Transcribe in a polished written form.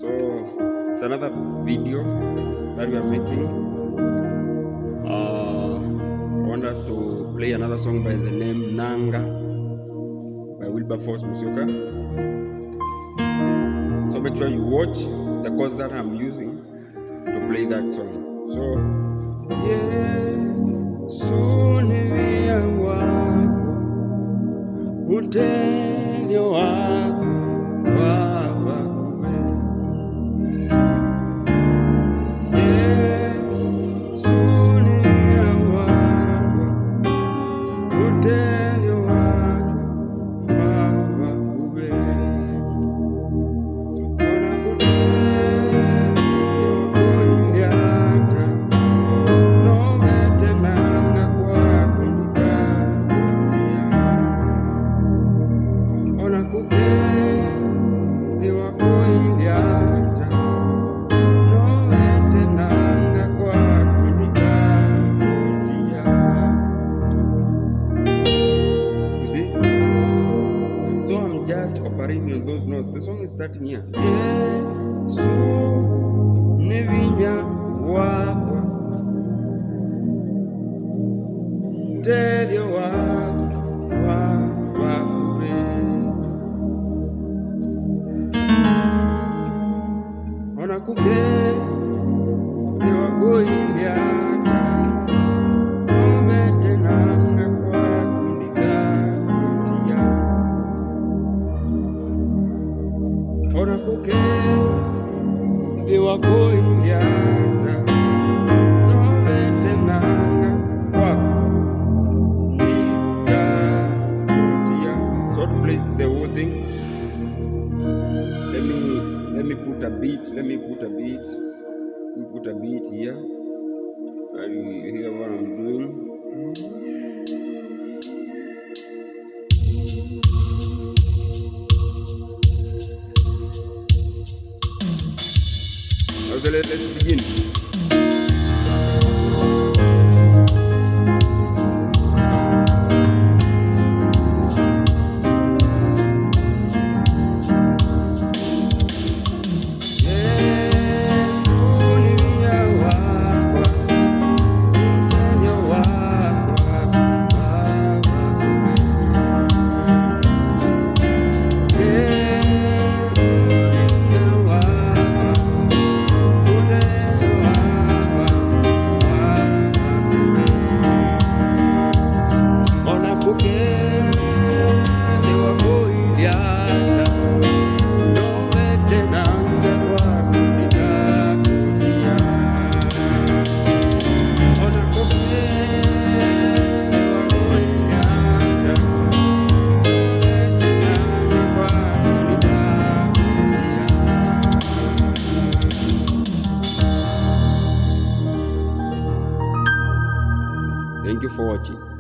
So it's another video that we are making. I want us to play another song by the name Nanga by Wilberforce Musyoka. So make sure you watch the chords that I'm using to play that song. So Sonia wako utelio wako wabakuwe Sonia wako utelio wako wabakuwe just operating on those notes. The song is starting here. Yesu ni vinya wakwa telio wakwa wakube ona kuke ni wakoiliata nomete nanga kwa kundika kutia ora kuke ni wakoiliata nomete nanga kwa kundika kutia. So to play the whole thing, let me put a beat. Let me put a beat here. And you hear what I'm doing. Okay, let's begin. Thank you for watching.